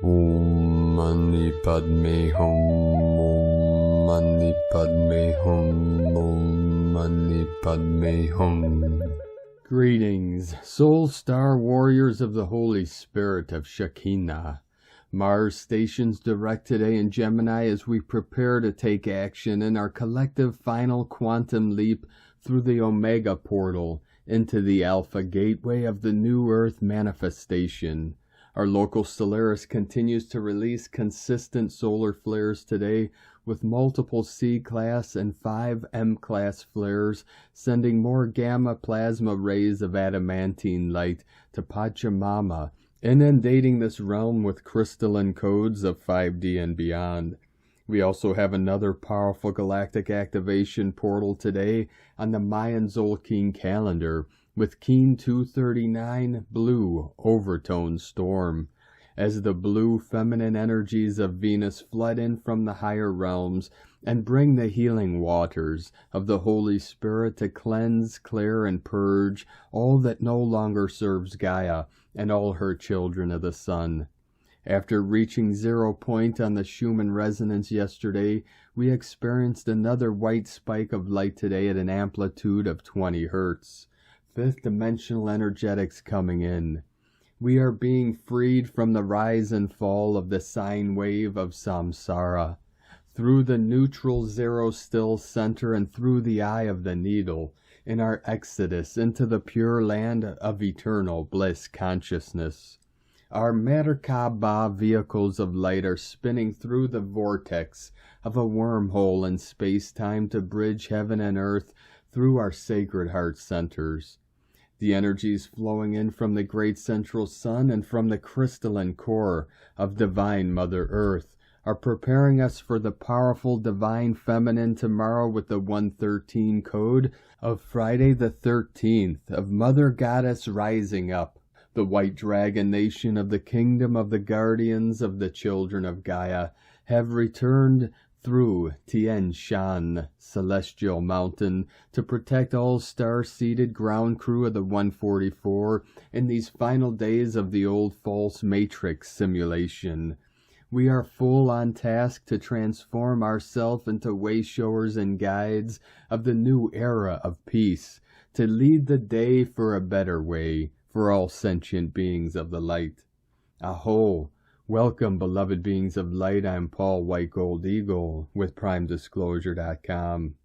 Om Mani Padme Hum, Om Mani Padme Hum, Om Mani Padme Hum. Greetings, soul star warriors of the Holy Spirit of Shekinah. Mars stations direct today in Gemini as we prepare to take action in our collective final quantum leap through the Omega portal into the Alpha gateway of the New Earth manifestation. Our local Solaris continues to release consistent solar flares today with multiple C-class and 5 M-class flares, sending more gamma plasma rays of adamantine light to Pachamama, inundating this realm with crystalline codes of 5D and beyond. We also have another powerful galactic activation portal today on the Mayan Zolkeen calendar, with Keen 239 blue overtone storm, as the blue feminine energies of Venus flood in from the higher realms and bring the healing waters of the Holy Spirit to cleanse, clear, and purge all that no longer serves Gaia and all her children of the sun. After reaching 0 point on the Schumann resonance yesterday, we experienced another white spike of light today at an amplitude of 20 Hertz. Fifth dimensional energetics coming in. We are being freed from the rise and fall of the sine wave of samsara, through the neutral zero still center and through the eye of the needle, in our exodus into the pure land of eternal bliss consciousness. Our MerKaBa vehicles of light are spinning through the vortex of a wormhole in space-time to bridge heaven and earth through our sacred heart centers. The energies flowing in from the great central sun and from the crystalline core of divine Mother Earth are preparing us for the powerful divine feminine tomorrow with the 113 code of Friday the 13th of Mother Goddess rising up, the white dragon nation of the kingdom of the guardians of the children of Gaia have returned through Tien Shan, Celestial Mountain, to protect all star-seeded ground crew of the 144 in these final days of the old false matrix simulation. We are full on task to transform ourselves into wayshowers and guides of the new era of peace, to lead the day for a better way for all sentient beings of the light. Aho! Welcome, beloved beings of light. I'm Paul White Gold Eagle with PrimeDisclosure.com.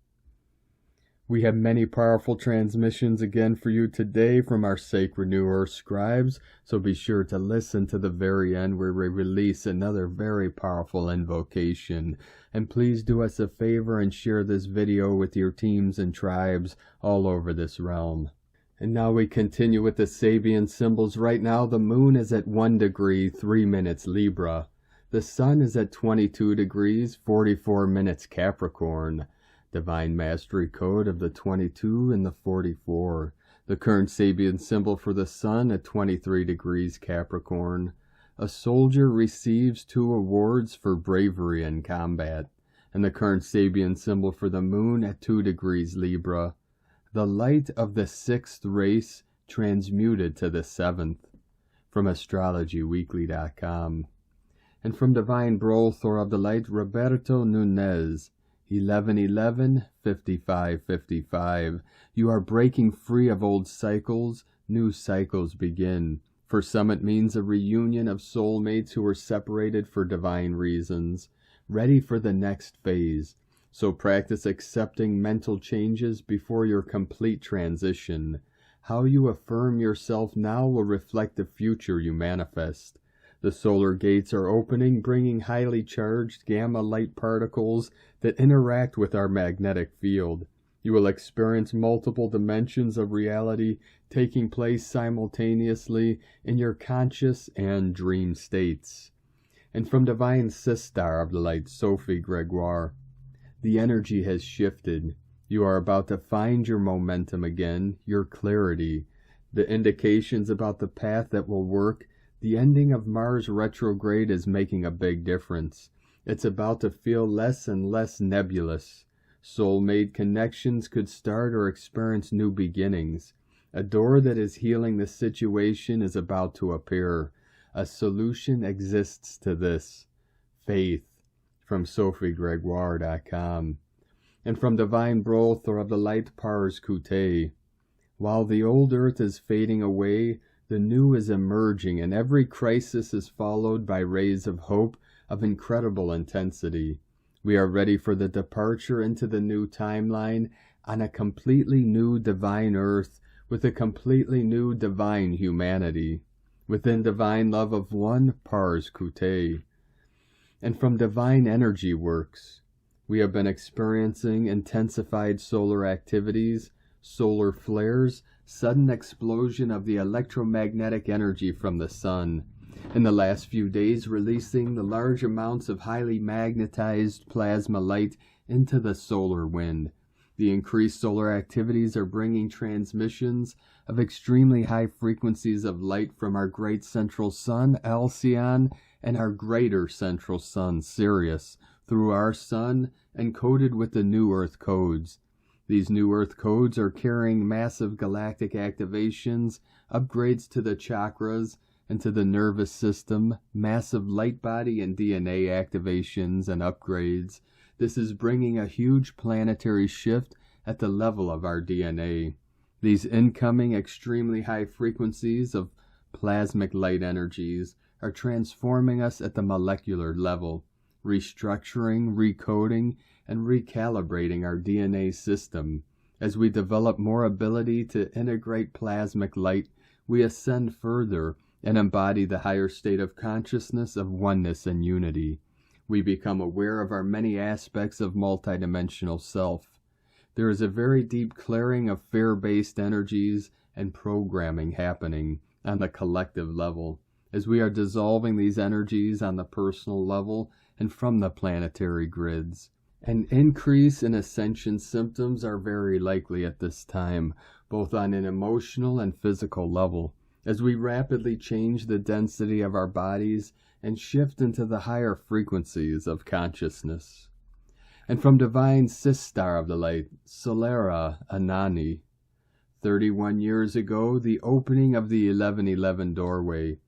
We have many powerful transmissions again for you today from our sacred New Earth scribes, so be sure to listen to the very end where we release another very powerful invocation. And please do us a favor and share this video with your teams and tribes all over this realm. And now we continue with the Sabian symbols. Right now the moon is at 1 degree, 3 minutes Libra. The sun is at 22 degrees, 44 minutes Capricorn. Divine Mastery Code of the 22 and the 44. The current Sabian symbol for the sun at 23 degrees Capricorn. A soldier receives 2 awards for bravery in combat. And the current Sabian symbol for the moon at 2 degrees Libra. The light of the 6th race transmuted to the 7th, from astrologyweekly.com. And from Divine Brothor of the Light, Roberto Nunez, 11/11/55/55. You are breaking free of old cycles, new cycles begin. For some it means a reunion of soulmates who were separated for divine reasons, ready for the next phase. So practice accepting mental changes before your complete transition. How you affirm yourself now will reflect the future you manifest. The solar gates are opening, bringing highly charged gamma light particles that interact with our magnetic field. You will experience multiple dimensions of reality taking place simultaneously in your conscious and dream states. And from Divine Sistar of the Light, Sophie Gregoire, the energy has shifted. You are about to find your momentum again, your clarity. The indications about the path that will work. The ending of Mars retrograde is making a big difference. It's about to feel less and less nebulous. Soul-made connections could start or experience new beginnings. A door that is healing the situation is about to appear. A solution exists to this. Faith, from SophieGregoire.com. And from Divine Brother of the Light Pars Kute. While the old earth is fading away, the new is emerging, and every crisis is followed by rays of hope of incredible intensity. We are ready for the departure into the new timeline on a completely new divine earth with a completely new divine humanity, within divine love of one Pars Kute. And from Divine Energy Works, we have been experiencing intensified solar activities, solar flares, sudden explosion of the electromagnetic energy from the sun. In the last few days, releasing the large amounts of highly magnetized plasma light into the solar wind. The increased solar activities are bringing transmissions of extremely high frequencies of light from our great central sun, Alcyon, and our greater central sun, Sirius, through our sun, encoded with the New Earth codes. These New Earth codes are carrying massive galactic activations, upgrades to the chakras and to the nervous system, massive light body and DNA activations and upgrades. This is bringing a huge planetary shift at the level of our DNA. These incoming extremely high frequencies of plasmic light energies are transforming us at the molecular level, restructuring, recoding, and recalibrating our DNA system. As we develop more ability to integrate plasmic light, we ascend further and embody the higher state of consciousness of oneness and unity. We become aware of our many aspects of multidimensional self. There is a very deep clearing of fear-based energies and programming happening on the collective level, as we are dissolving these energies on the personal level and from the planetary grids. An increase in ascension symptoms are very likely at this time, both on an emotional and physical level, as we rapidly change the density of our bodies and shift into the higher frequencies of consciousness. And from Divine Sister of the Light, Solera Anani, 31 years ago, the opening of the 1111 doorway.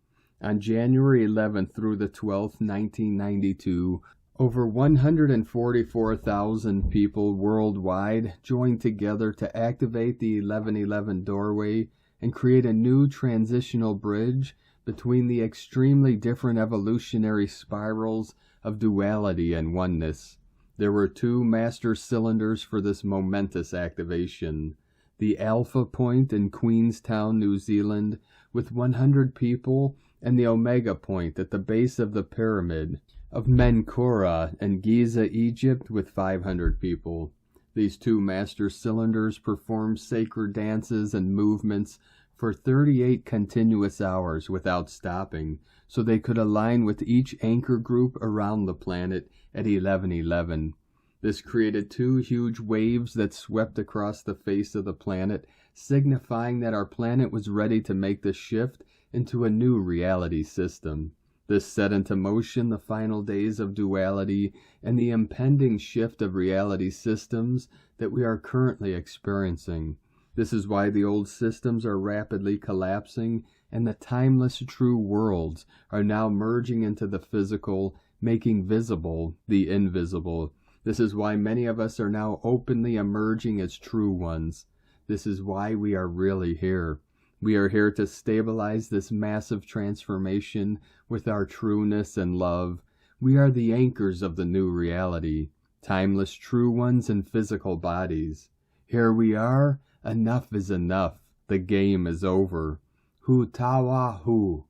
On January 11th through the 12th, 1992, over 144,000 people worldwide joined together to activate the 1111 doorway and create a new transitional bridge between the extremely different evolutionary spirals of duality and oneness. There were two master cylinders for this momentous activation. The Alpha Point in Queenstown, New Zealand, with 100 people, and the Omega Point at the base of the pyramid of Menkaure in Giza, Egypt, with 500 people. These two master cylinders performed sacred dances and movements for 38 continuous hours without stopping, so they could align with each anchor group around the planet at 1111. This created two huge waves that swept across the face of the planet, signifying that our planet was ready to make the shift into a new reality system. This set into motion the final days of duality and the impending shift of reality systems that we are currently experiencing. This is why the old systems are rapidly collapsing and the timeless true worlds are now merging into the physical, making visible the invisible. This is why many of us are now openly emerging as true ones. This is why we are really here. We are here to stabilize this massive transformation with our trueness and love. We are the anchors of the new reality, timeless true ones in physical bodies. Here we are. Enough is enough. The game is over. Hu tawa hu.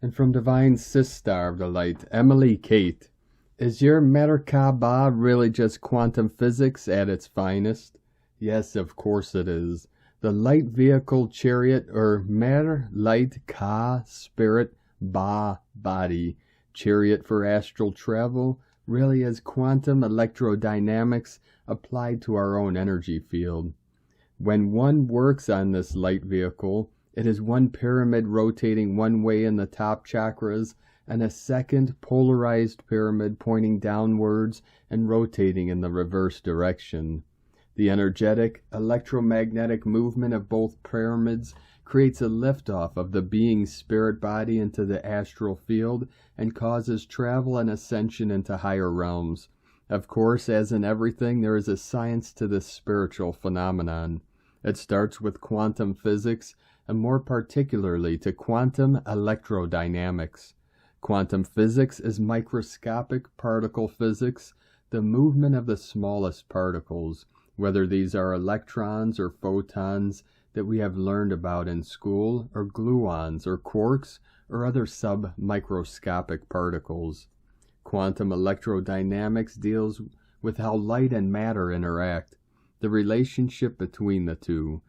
And from Divine Sister of the Light, Emily Kate, is your MerKaBa really just quantum physics at its finest? Yes, of course it is. The light vehicle chariot, or Mer, light, Ka, spirit, Ba, body, chariot for astral travel, really is quantum electrodynamics applied to our own energy field. When one works on this light vehicle, it is one pyramid rotating one way in the top chakras and a second polarized pyramid pointing downwards and rotating in the reverse direction. The energetic, electromagnetic movement of both pyramids creates a liftoff of the being's spirit body into the astral field and causes travel and ascension into higher realms. Of course, as in everything, there is a science to this spiritual phenomenon. It starts with quantum physics, and more particularly to quantum electrodynamics. Quantum physics is microscopic particle physics, the movement of the smallest particles, whether these are electrons or photons that we have learned about in school, or gluons or quarks, or other sub-microscopic particles. Quantum electrodynamics deals with how light and matter interact, the relationship between the two.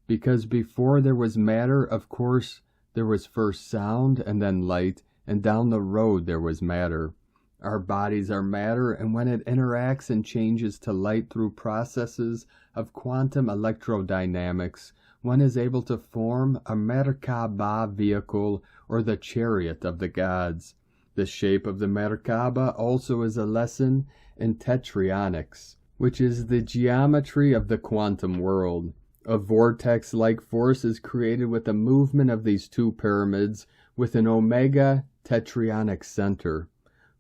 Because before there was matter, of course, there was first sound and then light, and down the road there was matter. Our bodies are matter, and when it interacts and changes to light through processes of quantum electrodynamics, one is able to form a MerKaBa vehicle, or the chariot of the gods. The shape of the MerKaBa also is a lesson in Tetryonics, which is the geometry of the quantum world. A vortex-like force is created with the movement of these two pyramids with an omega Tetryonic center.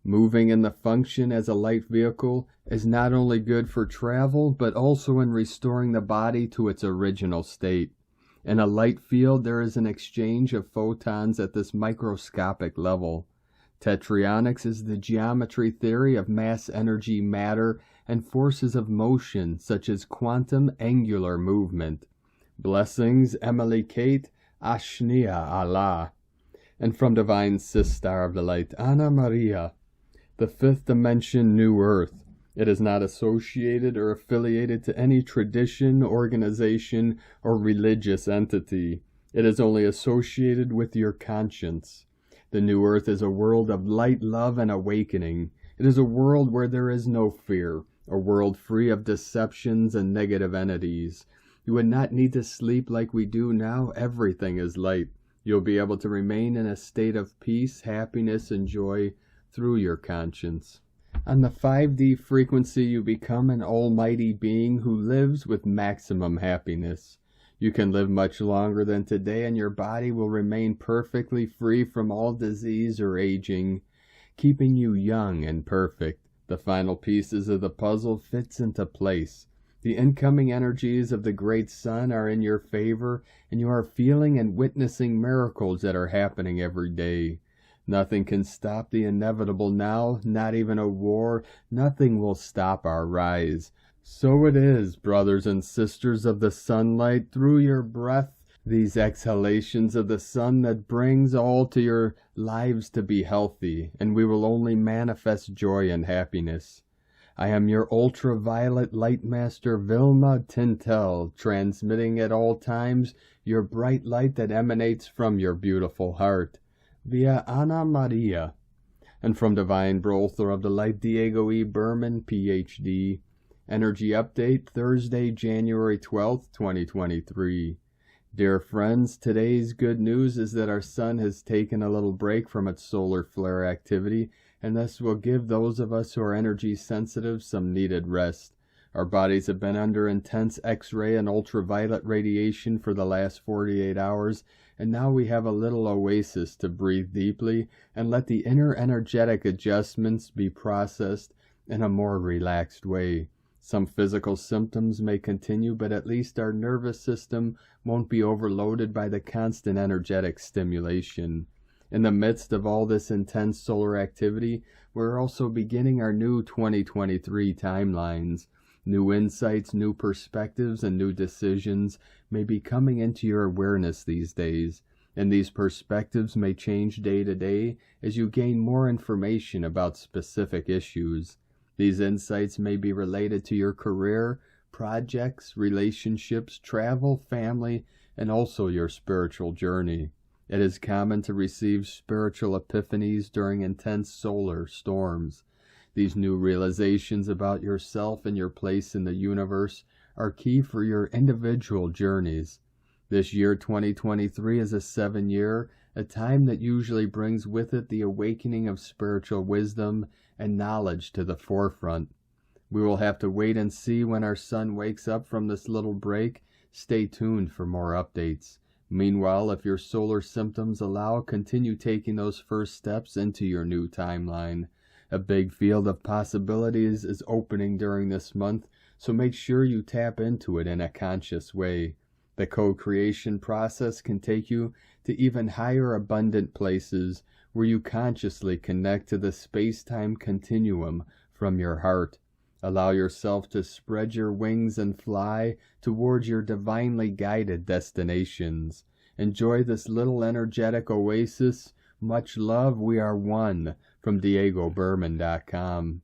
Moving in the function as a light vehicle is not only good for travel, but also in restoring the body to its original state. In a light field, there is an exchange of photons at this microscopic level. Tetryonics is the geometry theory of mass energy, matter, and forces of motion, such as quantum angular movement. Blessings, Emily Kate, Ashnia Allah. And from Divine Sister of the Light, Anna Maria. The fifth dimension, New Earth. It is not associated or affiliated to any tradition, organization, or religious entity. It is only associated with your conscience. The New Earth is a world of light, love, and awakening. It is a world where there is no fear, a world free of deceptions and negative entities. You would not need to sleep like we do now. Everything is light. You'll be able to remain in a state of peace, happiness, and joy through your conscience. On the 5D frequency, you become an almighty being who lives with maximum happiness. You can live much longer than today, and your body will remain perfectly free from all disease or aging, keeping you young and perfect. The final pieces of the puzzle fits into place. The incoming energies of the great sun are in your favor, and you are feeling and witnessing miracles that are happening every day. Nothing can stop the inevitable now, not even a war. Nothing will stop our rise. So it is, brothers and sisters of the sunlight, through your breath, these exhalations of the sun that brings all to your lives to be healthy, and we will only manifest joy and happiness. I am your ultraviolet light master Vilma Tintel, transmitting at all times your bright light that emanates from your beautiful heart, via Anna Maria. And from Divine Brother of the Light, Diego E. Berman, Ph.D. Energy Update, Thursday, January 12th, 2023. Dear friends, today's good news is that our sun has taken a little break from its solar flare activity, and thus will give those of us who are energy sensitive some needed rest. Our bodies have been under intense X-ray and ultraviolet radiation for the last 48 hours, and now we have a little oasis to breathe deeply and let the inner energetic adjustments be processed in a more relaxed way. Some physical symptoms may continue, but at least our nervous system won't be overloaded by the constant energetic stimulation. In the midst of all this intense solar activity, we're also beginning our new 2023 timelines. New insights, new perspectives, and new decisions may be coming into your awareness these days, and these perspectives may change day to day as you gain more information about specific issues. These insights may be related to your career, projects, relationships, travel, family, and also your spiritual journey. It is common to receive spiritual epiphanies during intense solar storms. These new realizations about yourself and your place in the universe are key for your individual journeys. This year 2023 is a 7-year, a time that usually brings with it the awakening of spiritual wisdom and knowledge to the forefront. We will have to wait and see when our sun wakes up from this little break. Stay tuned for more updates. Meanwhile, if your solar symptoms allow, continue taking those first steps into your new timeline. A big field of possibilities is opening during this month, so make sure you tap into it in a conscious way. The co-creation process can take you to even higher abundant places where you consciously connect to the space-time continuum from your heart. Allow yourself to spread your wings and fly towards your divinely guided destinations. Enjoy this little energetic oasis. Much love. We are one. From DiegoBerman.com.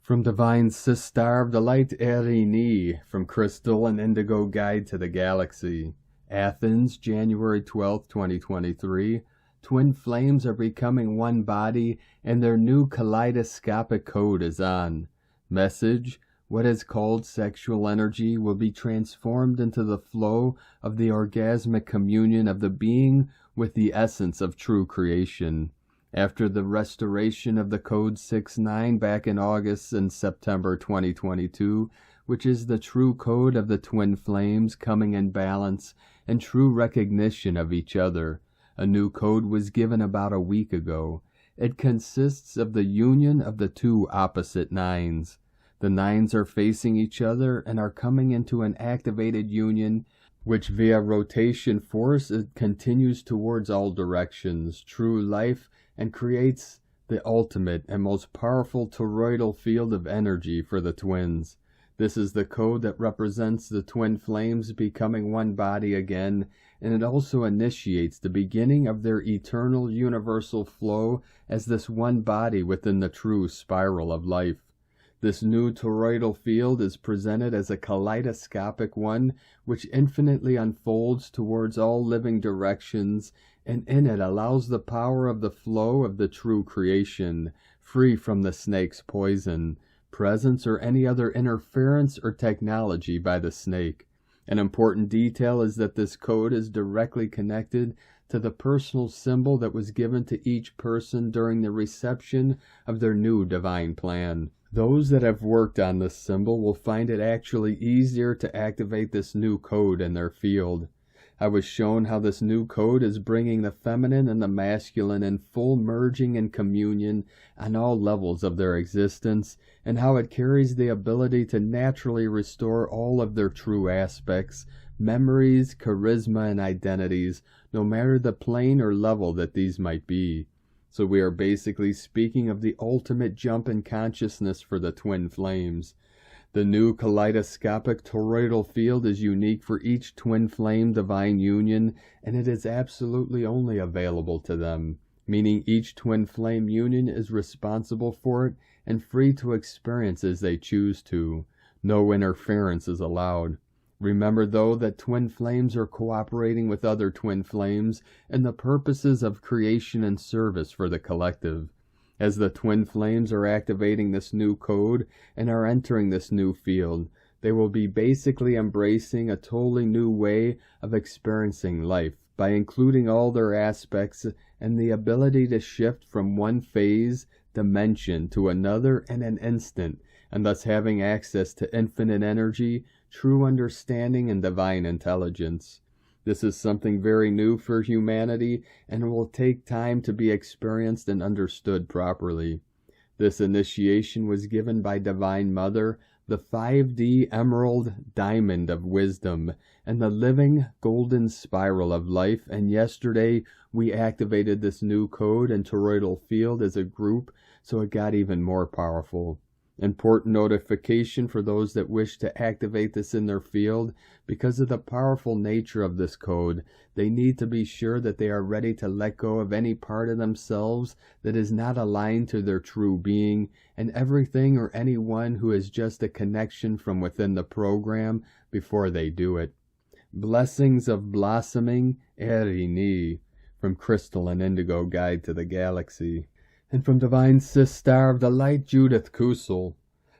From Divine Sistar of the Light Erini, from Crystal and Indigo Guide to the Galaxy. Athens, January 12, 2023. Twin flames are becoming one body, and their new kaleidoscopic code is on. Message: what is called sexual energy will be transformed into the flow of the orgasmic communion of the being with the essence of true creation. After the restoration of the Code 6-9 back in August and September 2022, which is the true code of the twin flames coming in balance and true recognition of each other, a new code was given about a week ago. It consists of the union of the two opposite nines. The nines are facing each other and are coming into an activated union, which via rotation force it continues towards all directions, true life, and creates the ultimate and most powerful toroidal field of energy for the twins. This is the code that represents the twin flames becoming one body again, and it also initiates the beginning of their eternal universal flow as this one body within the true spiral of life. This new toroidal field is presented as a kaleidoscopic one, which infinitely unfolds towards all living directions, and in it allows the power of the flow of the true creation, free from the snake's poison, presence, or any other interference or technology by the snake. An important detail is that this code is directly connected to the personal symbol that was given to each person during the reception of their new divine plan. Those that have worked on this symbol will find it actually easier to activate this new code in their field. I was shown how this new code is bringing the feminine and the masculine in full merging and communion on all levels of their existence, and how it carries the ability to naturally restore all of their true aspects, memories, charisma, and identities, no matter the plane or level that these might be. So we are basically speaking of the ultimate jump in consciousness for the twin flames. The new kaleidoscopic toroidal field is unique for each twin flame divine union, and it is absolutely only available to them, meaning each twin flame union is responsible for it and free to experience as they choose to. No interference is allowed. Remember, though, that twin flames are cooperating with other twin flames in the purposes of creation and service for the collective. As the twin flames are activating this new code and are entering this new field, they will be basically embracing a totally new way of experiencing life by including all their aspects and the ability to shift from one phase, dimension to another in an instant, and thus having access to infinite energy, true understanding, and divine intelligence. This is something very new for humanity, and it will take time to be experienced and understood properly. This initiation was given by Divine Mother, the 5D Emerald Diamond of Wisdom, and the living golden spiral of life, and yesterday we activated this new code and toroidal field as a group, so it got even more powerful. Important notification for those that wish to activate this in their field. Because of the powerful nature of this code, they need to be sure that they are ready to let go of any part of themselves that is not aligned to their true being, and everything or anyone who is just a connection from within the program before they do it. Blessings of Blossoming Erini, from Crystal and Indigo Guide to the Galaxy. And from Divine Sistar of the Light, Judith Kusel.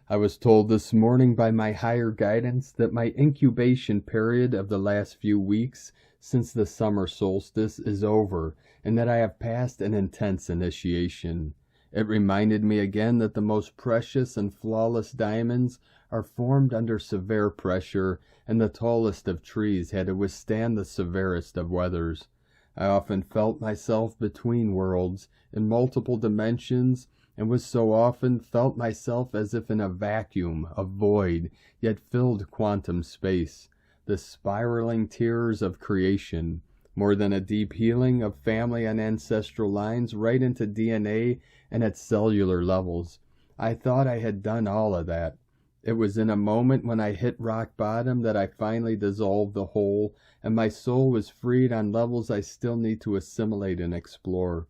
I was told this morning by my higher guidance that my incubation period of the last few weeks since the summer solstice is over, and that I have passed an intense initiation. It reminded me again that the most precious and flawless diamonds are formed under severe pressure, and the tallest of trees had to withstand the severest of weathers. I often felt myself between worlds, in multiple dimensions, and was so often felt myself as if in a vacuum, a void, yet filled quantum space, the spiraling tears of creation, more than a deep healing of family and ancestral lines right into DNA and at cellular levels. I thought I had done all of that. It was in a moment when I hit rock bottom that I finally dissolved the whole, and my soul was freed on levels I still need to assimilate and explore.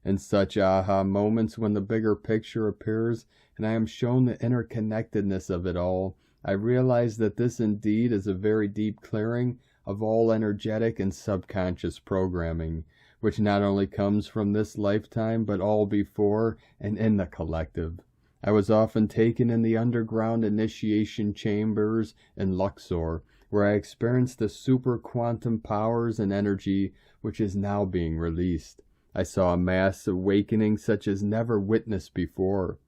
In such aha moments when the bigger picture appears and I am shown the interconnectedness of it all, I realize that this indeed is a very deep clearing of all energetic and subconscious programming, which not only comes from this lifetime but all before and in the collective. I was often taken in the underground initiation chambers in Luxor, where I experienced the super quantum powers and energy which is now being released. I saw a mass awakening such as never witnessed before.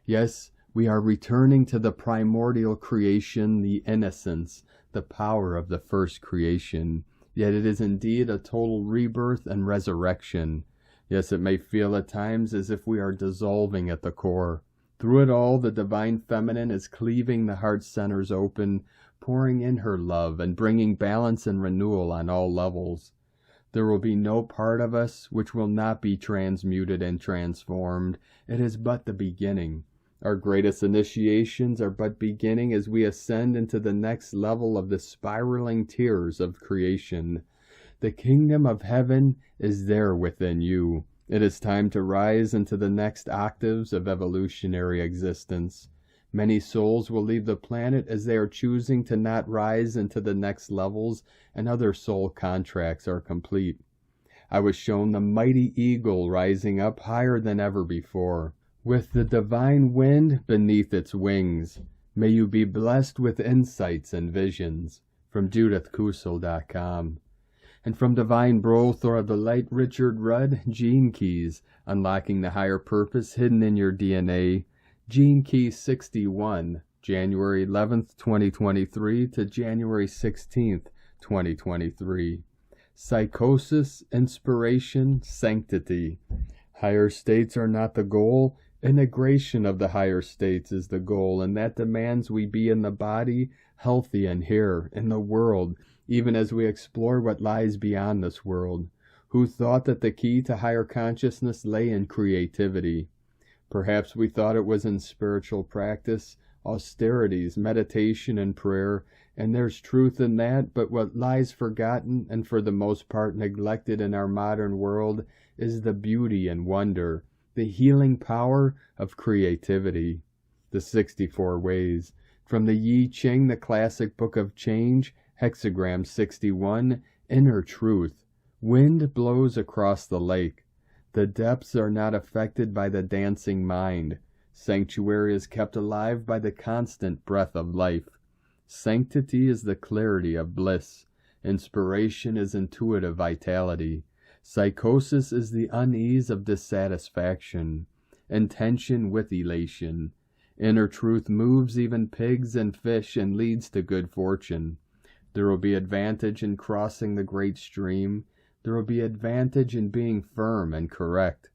Yes, we are returning to the primordial creation, the innocence, the power of the first creation. Yet it is indeed a total rebirth and resurrection. Yes, it may feel at times as if we are dissolving at the core. Through it all, the divine feminine is cleaving the heart centers open, pouring in her love and bringing balance and renewal on all levels. There will be no part of us which will not be transmuted and transformed. It is but the beginning. Our greatest initiations are but beginning as we ascend into the next level of the spiraling tiers of creation. The kingdom of heaven is there within you. It is time to rise into the next octaves of evolutionary existence. Many souls will leave the planet as they are choosing to not rise into the next levels, and other soul contracts are complete. I was shown the mighty eagle rising up higher than ever before, with the divine wind beneath its wings. May you be blessed with insights and visions. From JudithKusel.com. And from Divine Brothor of the Light, Richard Rudd, Gene Keys, Unlocking the Higher Purpose Hidden in Your DNA. Gene Key 61, January 11th, 2023 to January 16th, 2023. Psychosis, inspiration, sanctity. Higher states are not the goal. Integration of the higher states is the goal, and that demands we be in the body, healthy and here, in the world, even as we explore what lies beyond this world. Who thought that the key to higher consciousness lay in creativity? Perhaps we thought it was in spiritual practice, austerities, meditation, and prayer, and there's truth in that, but what lies forgotten and for the most part neglected in our modern world is the beauty and wonder, the healing power of creativity. The 64 Ways. From the Yi Ching, the classic book of change, hexagram 61, Inner Truth. Wind blows across the lake. The depths are not affected by the dancing mind. Sanctuary is kept alive by the constant breath of life. Sanctity is the clarity of bliss. Inspiration is intuitive vitality. Psychosis is the unease of dissatisfaction. Intention with elation. Inner truth moves even pigs and fish and leads to good fortune. There will be advantage in crossing the great stream. There will be advantage in being firm and correct.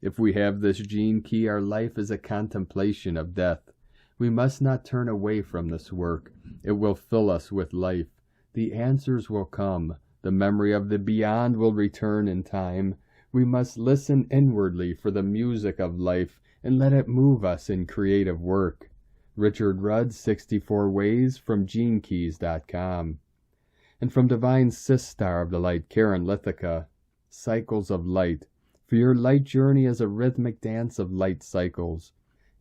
If we have this gene key, our life is a contemplation of death. We must not turn away from this work. It will fill us with life. The answers will come. The memory of the beyond will return in time. We must listen inwardly for the music of life and let it move us in creative work. Richard Rudd, 64 Ways, from GeneKeys.com. And from Divine Sistar of the Light, Karen Lithica, Cycles of Light. For your light journey is a rhythmic dance of light cycles.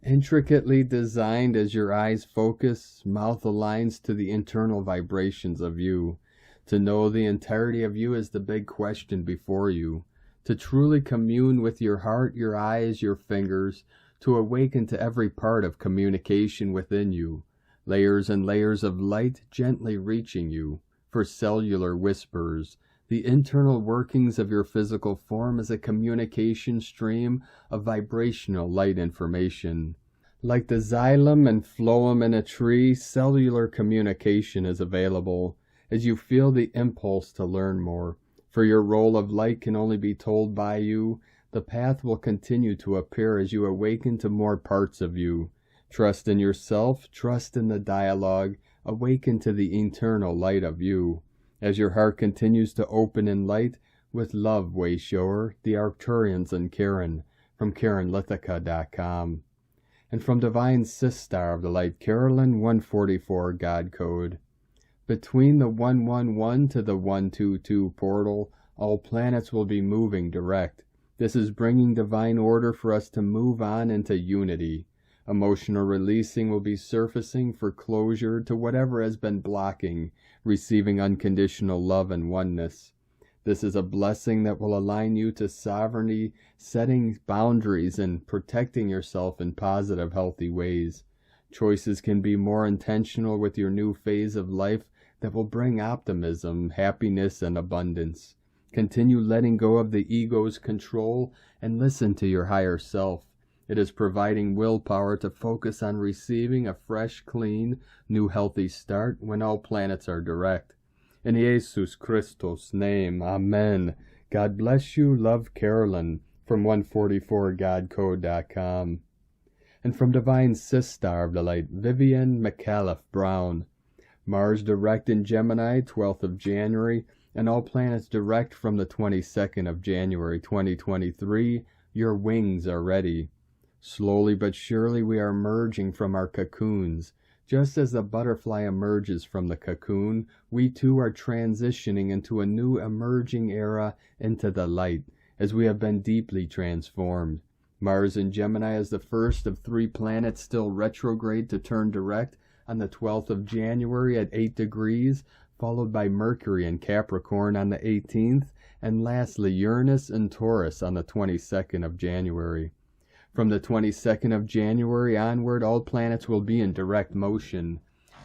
Intricately designed as your eyes focus, mouth aligns to the internal vibrations of you. To know the entirety of you is the big question before you. To truly commune with your heart, your eyes, your fingers, to awaken to every part of communication within you. Layers and layers of light gently reaching you. For cellular whispers, The internal workings of your physical form is a communication stream of vibrational light information. Like the xylem and phloem in a tree, cellular communication is available as you feel the impulse to learn more. For your role of light can only be told by you. The path will continue to appear as you awaken to more parts of you. Trust in yourself, trust in the dialogue, awaken to the eternal light of you. As your heart continues to open in light, with love, Wayshower, the Arcturians and Karen, from KarenLithica.com. And from Divine Sistar of the Light, Carolyn 144 God Code. Between the 111 to the 122 portal, all planets will be moving direct. This is bringing divine order for us to move on into unity. Emotional releasing will be surfacing for closure to whatever has been blocking, receiving unconditional love and oneness. This is a blessing that will align you to sovereignty, setting boundaries and protecting yourself in positive, healthy ways. Choices can be more intentional with your new phase of life that will bring optimism, happiness, and abundance. Continue letting go of the ego's control and listen to your higher self. It is providing willpower to focus on receiving a fresh, clean, new healthy start when all planets are direct. In Jesus Christos' name, Amen. God bless you. Love, Carolyn, from 144godcode.com. And from Divine Sistar of the Light, Vivian McAuliffe Brown. Mars direct in Gemini, 12th of January, and all planets direct from the 22nd of January, 2023. Your wings are ready. Slowly but surely we are emerging from our cocoons. Just as the butterfly emerges from the cocoon, we too are transitioning into a new emerging era into the light, as we have been deeply transformed. Mars in Gemini is the first of 3 planets still retrograde to turn direct on the 12th of January at 8 degrees, followed by Mercury in Capricorn on the 18th, and lastly Uranus in Taurus on the 22nd of January. From the 22nd of January onward, all planets will be in direct motion.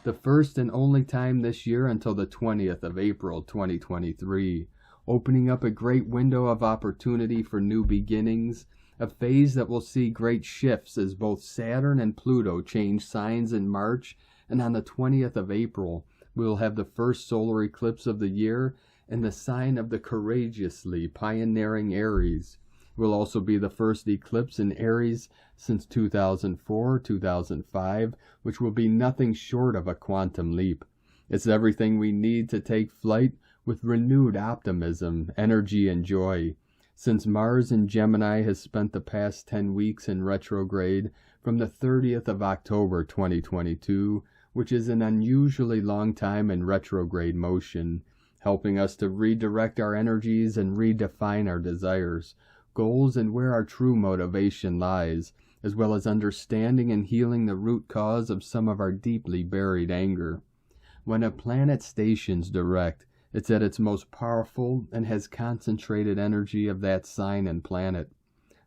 The first and only time this year until the 20th of April 2023, opening up a great window of opportunity for new beginnings, a phase that will see great shifts as both Saturn and Pluto change signs in March, and on the 20th of April, we will have the first solar eclipse of the year in the sign of the courageously pioneering Aries. Will also be the first eclipse in Aries since 2004-2005, which will be nothing short of a quantum leap. It's everything we need to take flight with renewed optimism, energy, and joy. Since Mars in Gemini has spent the past 10 weeks in retrograde from the 30th of October 2022, which is an unusually long time in retrograde motion, helping us to redirect our energies and redefine our desires, goals, and where our true motivation lies, as well as understanding and healing the root cause of some of our deeply buried anger. When a planet stations direct, it's at its most powerful and has concentrated energy of that sign and planet.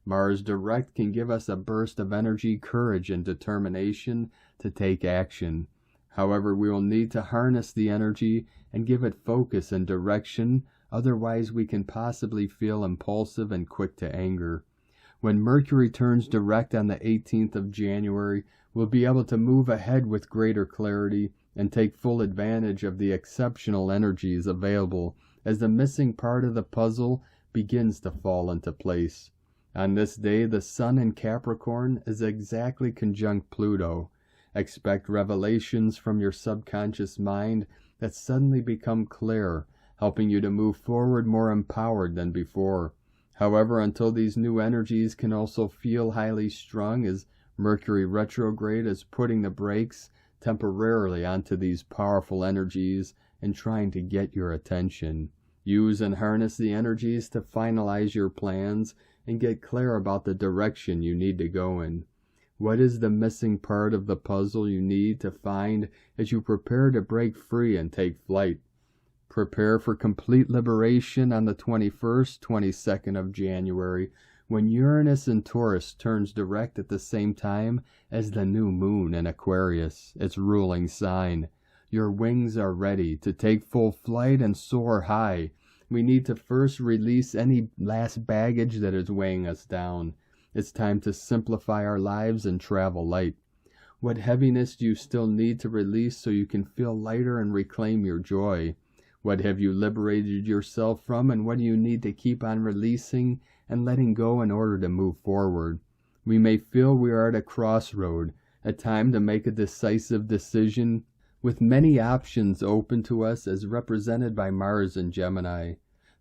Mars direct can give us a burst of energy, courage, and determination to take action. However, we will need to harness the energy and give it focus and direction. Otherwise, we can possibly feel impulsive and quick to anger. When Mercury turns direct on the 18th of January, we'll be able to move ahead with greater clarity and take full advantage of the exceptional energies available as the missing part of the puzzle begins to fall into place. On this day, the Sun in Capricorn is exactly conjunct Pluto. Expect revelations from your subconscious mind that suddenly become clear, helping you to move forward more empowered than before. However, until these new energies can also feel highly strung, as Mercury retrograde is putting the brakes temporarily onto these powerful energies and trying to get your attention. Use and harness the energies to finalize your plans and get clear about the direction you need to go in. What is the missing part of the puzzle you need to find as you prepare to break free and take flight? Prepare for complete liberation on the 21st, 22nd of January, when Uranus in Taurus turns direct at the same time as the new moon in Aquarius, its ruling sign. Your wings are ready to take full flight and soar high, We need to first release any last baggage that is weighing us down. It's time to simplify our lives and travel light. What heaviness do you still need to release so you can feel lighter and reclaim your joy? What have you liberated yourself from, and what do you need to keep on releasing and letting go in order to move forward? We may feel we are at a crossroad, a time to make a decisive decision, with many options open to us as represented by Mars in Gemini.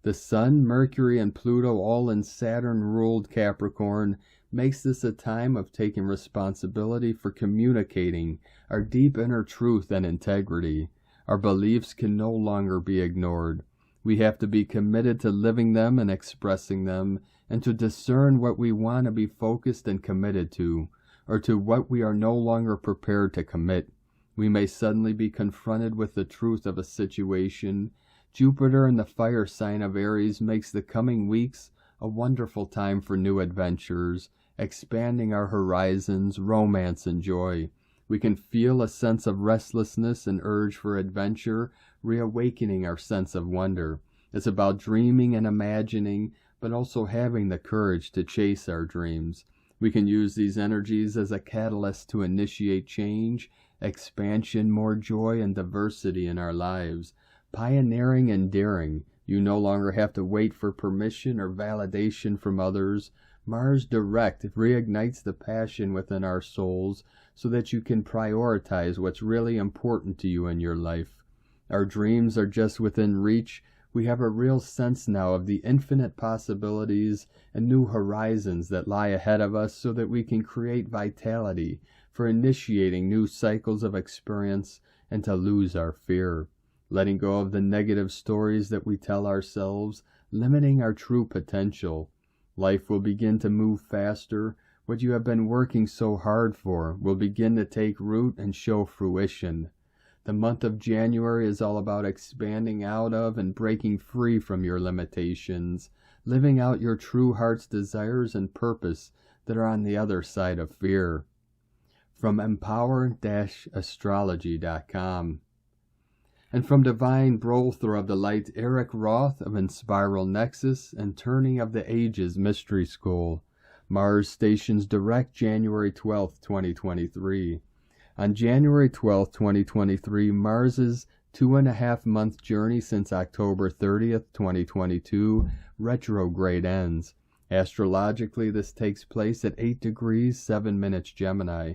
The Sun, Mercury, and Pluto, all in Saturn-ruled Capricorn, makes this a time of taking responsibility for communicating our deep inner truth and integrity. Our beliefs can no longer be ignored. We have to be committed to living them and expressing them, and to discern what we want to be focused and committed to, or to what we are no longer prepared to commit. We may suddenly be confronted with the truth of a situation. Jupiter in the fire sign of Aries makes the coming weeks a wonderful time for new adventures, expanding our horizons, romance, and joy. We can feel a sense of restlessness and urge for adventure, reawakening our sense of wonder. It's about dreaming and imagining, but also having the courage to chase our dreams. We can use these energies as a catalyst to initiate change, expansion, more joy and diversity in our lives. Pioneering and daring. You no longer have to wait for permission or validation from others. Mars direct reignites the passion within our souls so that you can prioritize what's really important to you in your life. Our dreams are just within reach. We have a real sense now of the infinite possibilities and new horizons that lie ahead of us so that we can create vitality for initiating new cycles of experience and to lose our fear. Letting go of the negative stories that we tell ourselves, limiting our true potential. Life will begin to move faster. What you have been working so hard for will begin to take root and show fruition. The month of January is all about expanding out of and breaking free from your limitations, living out your true heart's desires and purpose that are on the other side of fear. From empower-astrology.com. And from Divine Brother of the Light, Eric Roth of Inspiral Nexus and Turning of the Ages Mystery School. Mars stations direct January 12, 2023. On January 12, 2023, Mars's 2.5-month journey since October 30th, 2022, retrograde ends. Astrologically, this takes place at 8 degrees 7 minutes Gemini.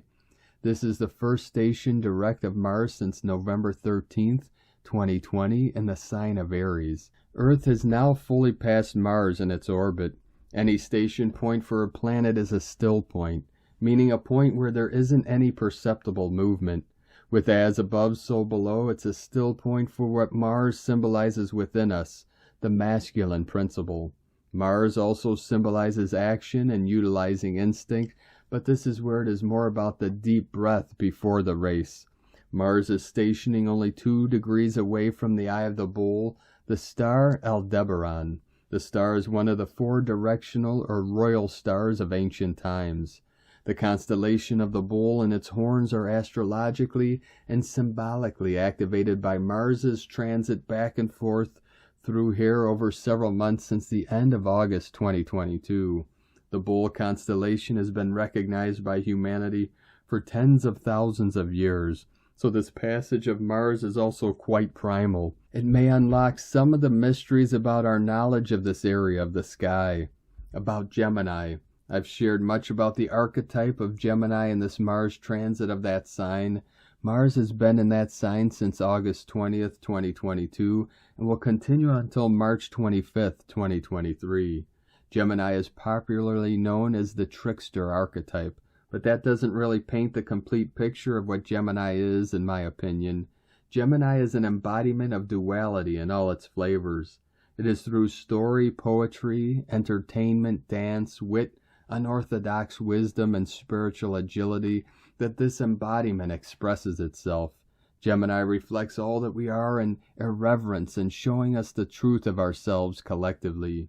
This is the first station direct of Mars since November 13th, 2020 in the sign of Aries. Earth has now fully passed Mars in its orbit. Any station point for a planet is a still point, meaning a point where there isn't any perceptible movement. With as above, so below, it's a still point for what Mars symbolizes within us, the masculine principle. Mars also symbolizes action and utilizing instinct, but this is where it is more about the deep breath before the race. Mars is stationing only 2 degrees away from the eye of the bull, the star Aldebaran. The star is one of the 4 directional or royal stars of ancient times. The constellation of the bull and its horns are astrologically and symbolically activated by Mars's transit back and forth through here over several months since the end of August 2022. The bull constellation has been recognized by humanity for tens of thousands of years. So this passage of Mars is also quite primal. It may unlock some of the mysteries about our knowledge of this area of the sky. About Gemini. I've shared much about the archetype of Gemini in this Mars transit of that sign. Mars has been in that sign since August 20th, 2022, and will continue until March 25th, 2023. Gemini is popularly known as the trickster archetype, but that doesn't really paint the complete picture of what Gemini is, in my opinion. Gemini is an embodiment of duality in all its flavors. It is through story, poetry, entertainment, dance, wit, unorthodox wisdom, and spiritual agility that this embodiment expresses itself. Gemini reflects all that we are in irreverence and showing us the truth of ourselves collectively.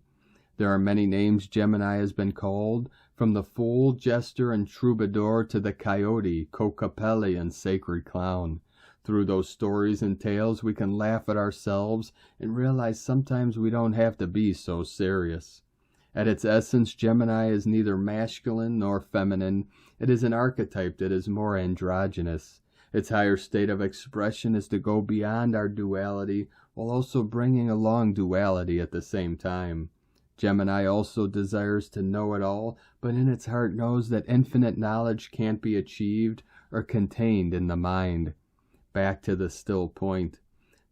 There are many names Gemini has been called, from the fool, jester, and troubadour to the coyote, Kokapelli, and sacred clown. Through those stories and tales, we can laugh at ourselves and realize sometimes we don't have to be so serious. At its essence, Gemini is neither masculine nor feminine. It is an archetype that is more androgynous. Its higher state of expression is to go beyond our duality while also bringing along duality at the same time. Gemini also desires to know it all, but in its heart knows that infinite knowledge can't be achieved or contained in the mind. Back to the still point.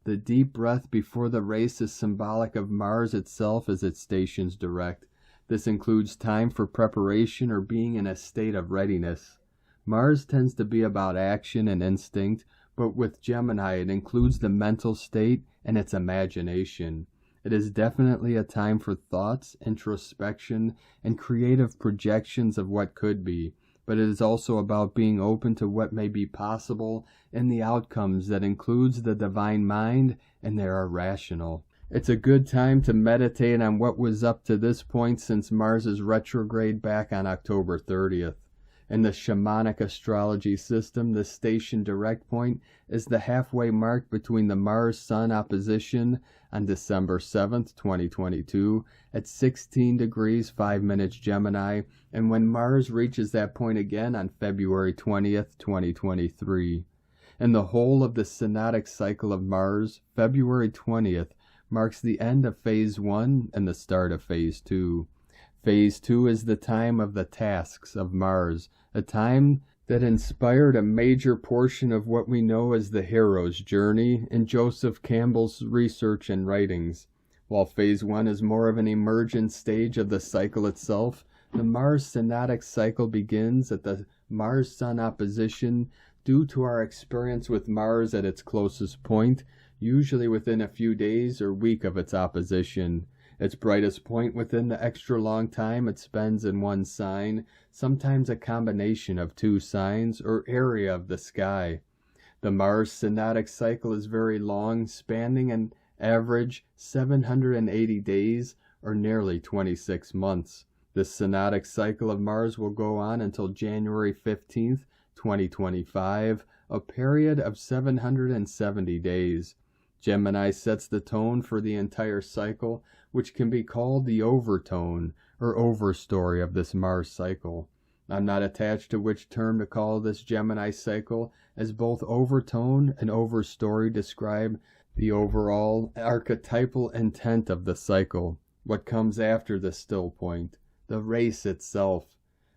The deep breath before the race is symbolic of Mars itself as it stations direct. This includes time for preparation or being in a state of readiness. Mars tends to be about action and instinct, but with Gemini it includes the mental state and its imagination. It is definitely a time for thoughts, introspection, and creative projections of what could be, but it is also about being open to what may be possible and the outcomes that includes the divine mind and their irrational. It's a good time to meditate on what was up to this point since Mars' retrograde back on October 30th. In the shamanic astrology system, the station direct point is the halfway mark between the Mars-Sun opposition on December 7th, 2022 at 16 degrees 5 minutes Gemini, and when Mars reaches that point again on February 20th, 2023. In the whole of the synodic cycle of Mars, February 20th marks the end of Phase 1 and the start of Phase 2. Phase 2 is the time of the tasks of Mars, a time that inspired a major portion of what we know as the Hieros journey in Joseph Campbell's research and writings. While Phase 1 is more of an emergent stage of the cycle itself, the Mars synodic cycle begins at the Mars-Sun opposition due to our experience with Mars at its closest point, usually within a few days or week of its opposition. Its brightest point within the extra long time it spends in one sign, sometimes a combination of two signs or area of the sky. The Mars synodic cycle is very long, spanning an average 780 days or nearly 26 months. This synodic cycle of Mars will go on until January 15th, 2025, a period of 770 days. Gemini sets the tone for the entire cycle, which can be called the overtone or overstory of this Mars cycle. I'm not attached to which term to call this Gemini cycle, as both overtone and overstory describe the overall archetypal intent of the cycle, what comes after the still point, the race itself.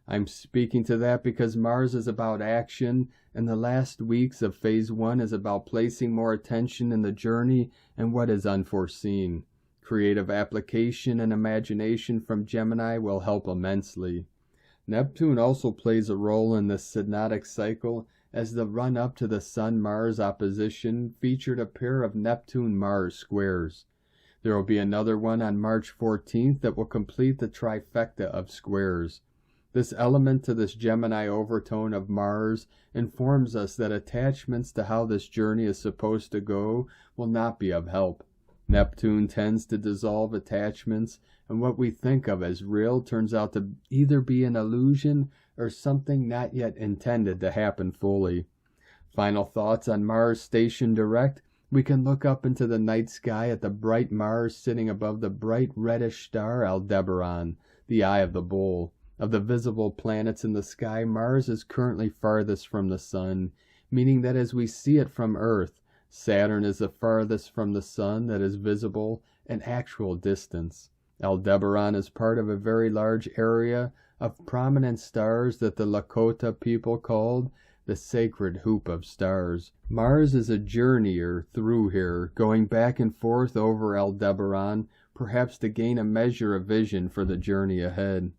I'm speaking to that because Mars is about action, and the last weeks of Phase 1 is about placing more attention in the journey and what is unforeseen. Creative application and imagination from Gemini will help immensely. Neptune also plays a role in this synodic cycle, as the run-up to the Sun-Mars opposition featured a pair of Neptune-Mars squares. There will be another one on March 14th that will complete the trifecta of squares. This element to this Gemini overtone of Mars informs us that attachments to how this journey is supposed to go will not be of help. Neptune tends to dissolve attachments, and what we think of as real turns out to either be an illusion or something not yet intended to happen fully. Final thoughts on Mars station direct. We can look up into the night sky at the bright Mars sitting above the bright reddish star Aldebaran, the eye of the bull. Of the visible planets in the sky, Mars is currently farthest from the Sun, meaning that as we see it from Earth, Saturn is the farthest from the Sun that is visible in actual distance. Aldebaran is part of a very large area of prominent stars that the Lakota people called the Sacred Hoop of Stars. Mars is a journeyer through here, going back and forth over Aldebaran, perhaps to gain a measure of vision for the journey ahead.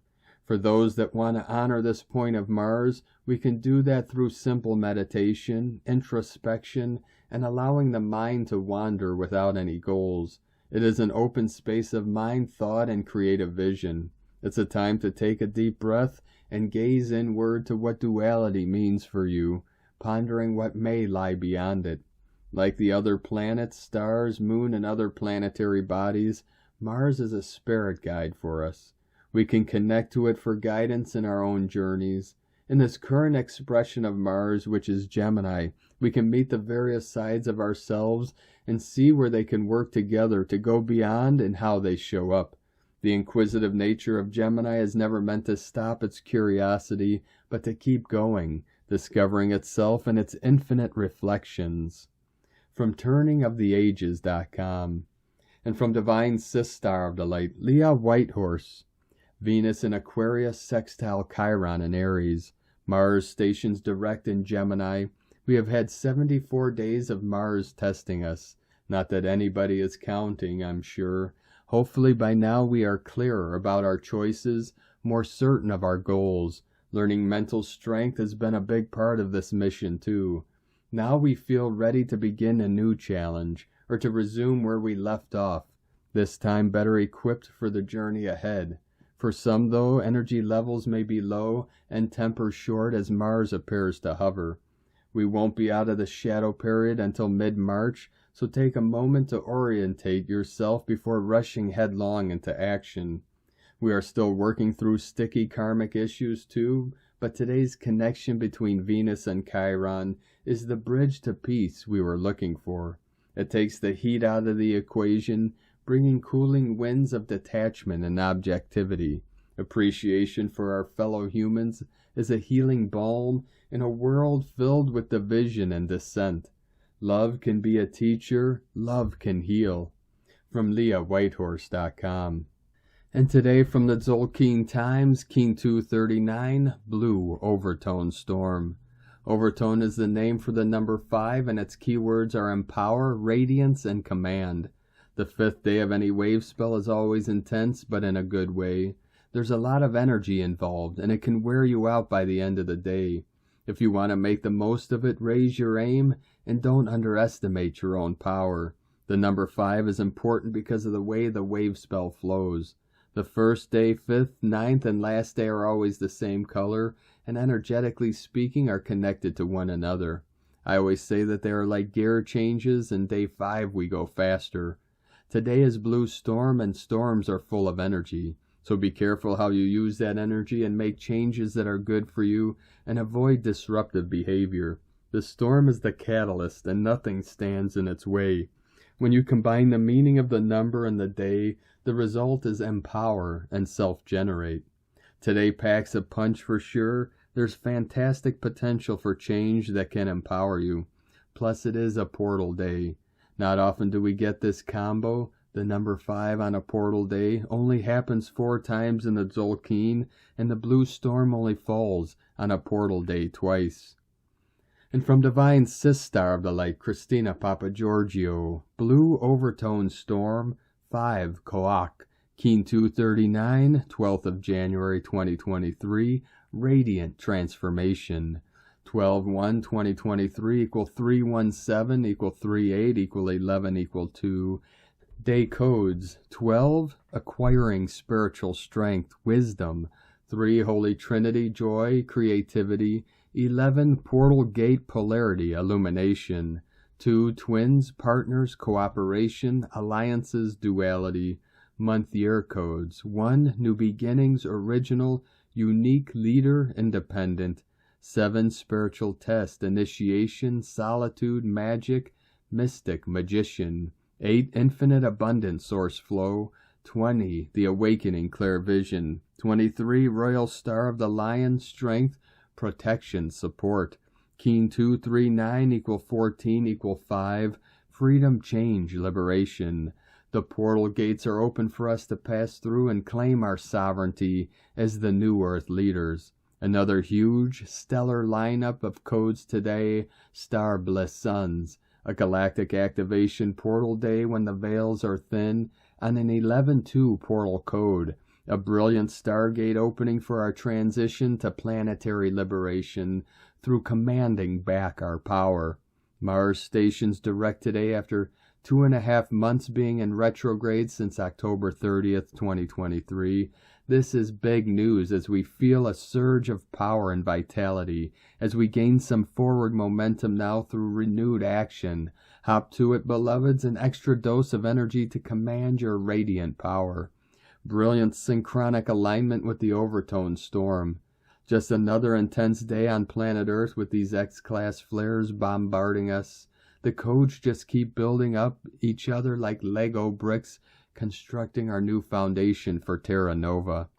For those that want to honor this point of Mars, we can do that through simple meditation, introspection, and allowing the mind to wander without any goals. It is an open space of mind, thought, and creative vision. It's a time to take a deep breath and gaze inward to what duality means for you, pondering what may lie beyond it. Like the other planets, stars, moon, and other planetary bodies, Mars is a spirit guide for us. We can connect to it for guidance in our own journeys. In this current expression of Mars, which is Gemini, we can meet the various sides of ourselves and see where they can work together to go beyond and how they show up. The inquisitive nature of Gemini is never meant to stop its curiosity, but to keep going, discovering itself and its infinite reflections. From turningoftheages.com. And from Divine Star of the Light, Leah Whitehorse. Venus in Aquarius, sextile Chiron in Aries. Mars stations direct in Gemini. We have had 74 days of Mars testing us. Not that anybody is counting, I'm sure. Hopefully by now we are clearer about our choices, more certain of our goals. Learning mental strength has been a big part of this mission too. Now we feel ready to begin a new challenge, or to resume where we left off, this time better equipped for the journey ahead. For some, though, energy levels may be low and temper short as Mars appears to hover. We won't be out of the shadow period until mid-March, so take a moment to orientate yourself before rushing headlong into action. We are still working through sticky karmic issues too, but today's connection between Venus and Chiron is the bridge to peace we were looking for. It takes the heat out of the equation, bringing cooling winds of detachment and objectivity. Appreciation for our fellow humans is a healing balm in a world filled with division and dissent. Love can be a teacher, love can heal. From LeahWhitehorse.com. And today from the Tzolk'in Times, King 239, Blue Overtone Storm. Overtone is the name for the number 5, and its keywords are empower, radiance, and command. The 5th day of any wave spell is always intense, but in a good way. There's a lot of energy involved, and it can wear you out by the end of the day. If you want to make the most of it, raise your aim, and don't underestimate your own power. The number 5 is important because of the way the wave spell flows. The first day, 5th, 9th, and last day are always the same color, and energetically speaking are connected to one another. I always say that they are like gear changes, and day 5 we go faster. Today is Blue Storm, and storms are full of energy. So be careful how you use that energy and make changes that are good for you, and avoid disruptive behavior. The storm is the catalyst, and nothing stands in its way. When you combine the meaning of the number and the day, the result is empower and self-generate. Today packs a punch for sure. There's fantastic potential for change that can empower you. Plus it is a portal day. Not often do we get this combo. The number 5 on a portal day only happens 4 times in the Tzolk'in, and the blue storm only falls on a portal day twice. And from Divine Star of the Light, Christina Papagiorgio, Blue Overtone Storm, 5 Koach, Keen 239, 12th of January 2023, Radiant Transformation. 12/1/2023 equal 317 equal 38 equal 11 equal 2. Day codes 12 acquiring spiritual strength, wisdom, 3 Holy Trinity, joy, creativity, 11 portal gate polarity, illumination, 2 twins, partners, cooperation, alliances, duality. Month year codes 1 new beginnings, original, unique, leader, independent. 7 spiritual test, initiation, solitude, magic, mystic, magician. 8 infinite abundant source flow. 20 the awakening, clear vision. 23 royal star of the lion, strength, protection, support. Keen 239 equal 14 equal 5, freedom, change, liberation. The portal gates are open for us to pass through and claim our sovereignty as the new earth leaders. Another huge, stellar lineup of codes today, Star Bliss Suns, a galactic activation portal day when the veils are thin, and an 11-2 portal code, a brilliant stargate opening for our transition to planetary liberation through commanding back our power. Mars stations direct today after 2.5 months being in retrograde since October 30th, 2023. This is big news as we feel a surge of power and vitality, as we gain some forward momentum now through renewed action. Hop to it, beloveds, an extra dose of energy to command your radiant power. Brilliant synchronic alignment with the overtone storm. Just another intense day on planet Earth with these X-class flares bombarding us. The codes just keep building up each other like Lego bricks, constructing our new foundation for Terra Nova.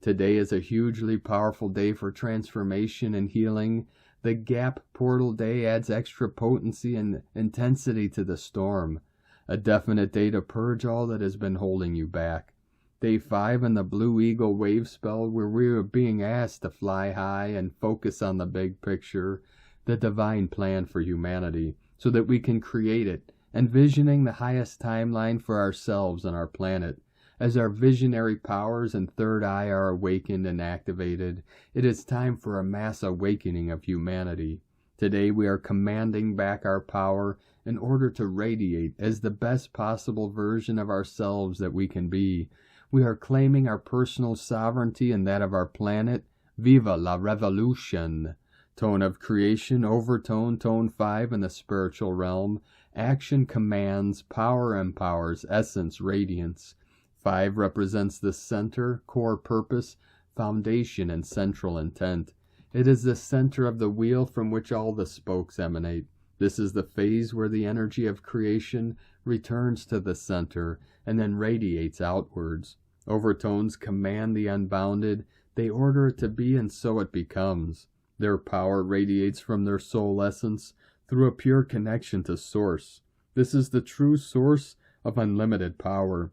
Today is a hugely powerful day for transformation and healing. The Gap Portal Day adds extra potency and intensity to the storm. A definite day to purge all that has been holding you back. Day 5 in the Blue Eagle wave spell, where we are being asked to fly high and focus on the big picture, the divine plan for humanity, so that we can create it, envisioning the highest timeline for ourselves and our planet. As our visionary powers and third eye are awakened and activated, it is time for a mass awakening of humanity. Today we are commanding back our power in order to radiate as the best possible version of ourselves that we can be. We are claiming our personal sovereignty and that of our planet. Viva la revolution! Tone of creation, overtone, tone 5 in the spiritual realm. Action commands, power empowers, essence, radiance. 5 represents the center, core purpose, foundation, and central intent. It is the center of the wheel from which all the spokes emanate. This is the phase where the energy of creation returns to the center and then radiates outwards. Overtones command the unbounded. They order it to be, and so it becomes. Their power radiates from their soul essence through a pure connection to Source. This is the true source of unlimited power.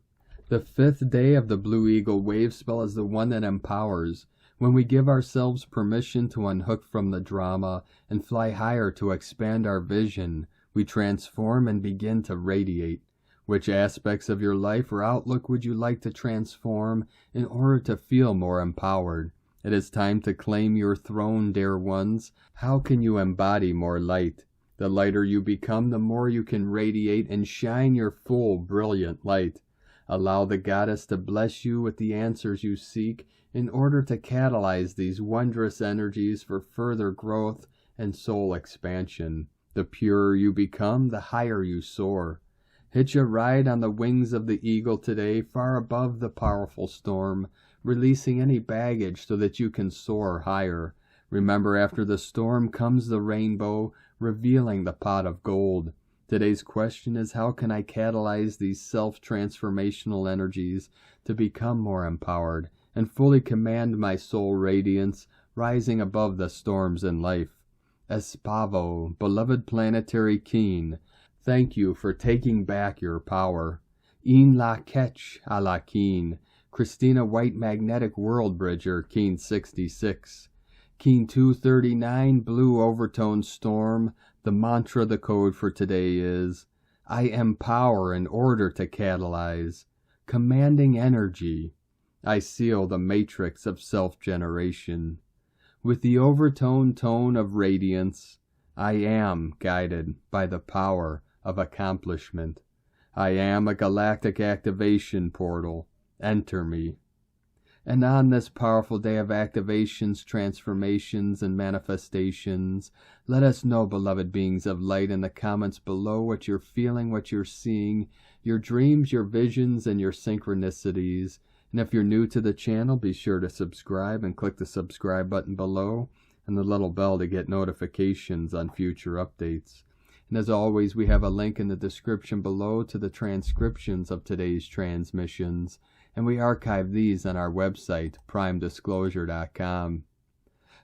The 5th day of the Blue Eagle wave spell is the one that empowers. When we give ourselves permission to unhook from the drama and fly higher to expand our vision, we transform and begin to radiate. Which aspects of your life or outlook would you like to transform in order to feel more empowered? It is time to claim your throne, dear ones. How can you embody more light? The lighter you become, the more you can radiate and shine your full, brilliant light. Allow the goddess to bless you with the answers you seek in order to catalyze these wondrous energies for further growth and soul expansion. The purer you become, the higher you soar. Hitch a ride on the wings of the eagle today, far above the powerful storm, releasing any baggage so that you can soar higher. Remember, after the storm comes the rainbow, revealing the pot of gold. Today's question is, how can I catalyze these self-transformational energies to become more empowered and fully command my soul radiance, rising above the storms in life? Espavo, beloved planetary Keen, thank you for taking back your power. In la ketch a la Keen, Christina White Magnetic World Bridger, Keen 66. Keen 239, Blue Overtone Storm. The mantra, the code for today is, I empower in order to catalyze. Commanding energy. I seal the matrix of self-generation. With the overtone tone of radiance, I am guided by the power of accomplishment. I am a galactic activation portal. Enter me. And on this powerful day of activations, transformations, and manifestations, let us know, beloved beings of light, in the comments below what you're feeling, what you're seeing, your dreams, your visions, and your synchronicities. And if you're new to the channel, be sure to subscribe and click the subscribe button below and the little bell to get notifications on future updates. And as always, we have a link in the description below to the transcriptions of today's transmissions, and we archive these on our website, primedisclosure.com.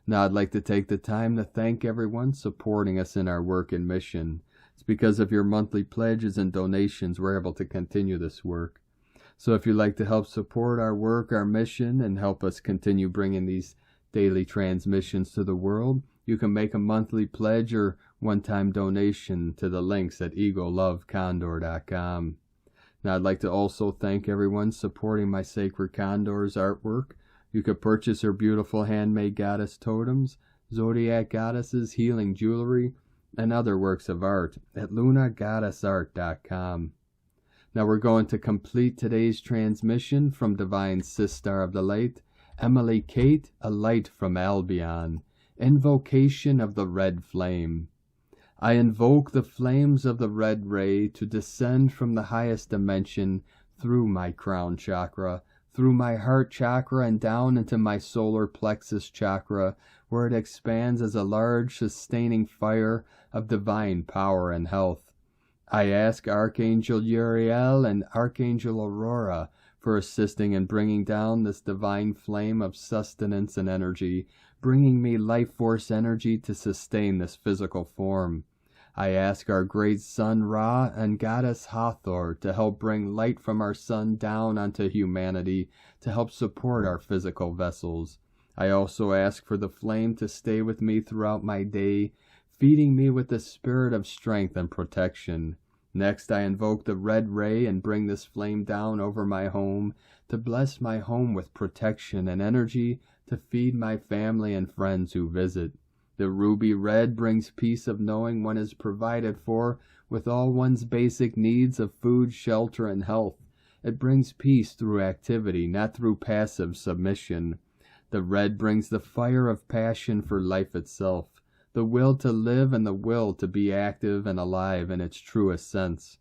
Now I'd like to take the time to thank everyone supporting us in our work and mission. It's because of your monthly pledges and donations we're able to continue this work. So if you'd like to help support our work, our mission, and help us continue bringing these daily transmissions to the world, you can make a monthly pledge or one-time donation to the links at egolovecondor.com. Now I'd like to also thank everyone supporting my Sacred Condor's artwork. You could purchase her beautiful handmade goddess totems, zodiac goddesses, healing jewelry, and other works of art at lunagoddessart.com. Now we're going to complete today's transmission from Divine Sister of the Light, Emily Kate, a light from Albion, Invocation of the Red Flame. I invoke the flames of the red ray to descend from the highest dimension through my crown chakra, through my heart chakra and down into my solar plexus chakra, where it expands as a large, sustaining fire of divine power and health. I ask Archangel Uriel and Archangel Aurora for assisting in bringing down this divine flame of sustenance and energy, bringing me life force energy to sustain this physical form. I ask our great sun Ra and goddess Hathor to help bring light from our sun down onto humanity to help support our physical vessels. I also ask for the flame to stay with me throughout my day, feeding me with the spirit of strength and protection. Next, I invoke the red ray and bring this flame down over my home to bless my home with protection and energy to feed my family and friends who visit. The ruby red brings peace of knowing one is provided for with all one's basic needs of food, shelter, and health. It brings peace through activity, not through passive submission. The red brings the fire of passion for life itself, the will to live and the will to be active and alive in its truest sense.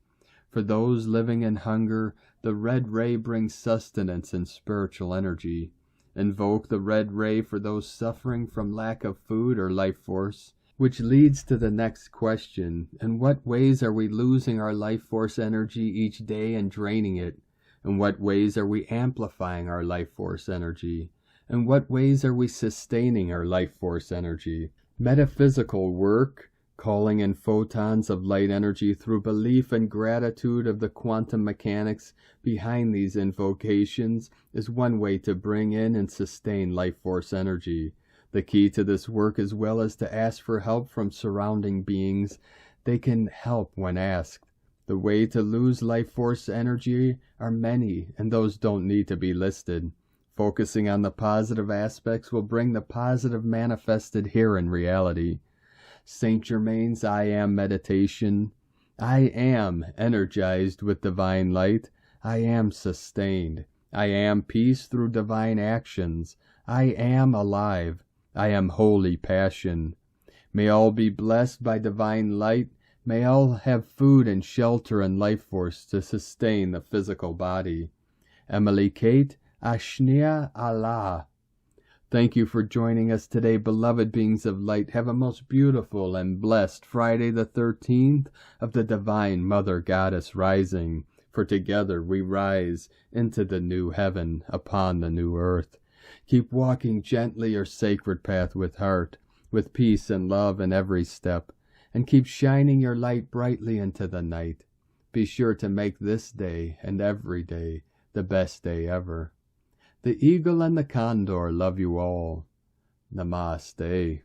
For those living in hunger, the red ray brings sustenance and spiritual energy. Invoke the red ray for those suffering from lack of food or life force, which leads to the next question. In what ways are we losing our life force energy each day and draining it? In what ways are we amplifying our life force energy? In what ways are we sustaining our life force energy? Metaphysical work, calling in photons of light energy through belief and gratitude of the quantum mechanics behind these invocations, is one way to bring in and sustain life force energy. The key to this work, as well as to ask for help from surrounding beings, they can help when asked. The way to lose life force energy are many, and those don't need to be listed. Focusing on the positive aspects will bring the positive manifested here in reality. Saint Germain's I Am meditation. I am energized with divine light. I am sustained. I am peace through divine actions. I am alive. I am holy passion. May all be blessed by divine light. May all have food and shelter and life force to sustain the physical body. Emily Kate, Ashnia Allah. Thank you for joining us today, beloved beings of light. Have a most beautiful and blessed Friday the 13th of the Divine Mother Goddess Rising, for together we rise into the new heaven upon the new earth. Keep walking gently your sacred path with heart, with peace and love in every step, and keep shining your light brightly into the night. Be sure to make this day and every day the best day ever. The eagle and the condor love you all. Namaste.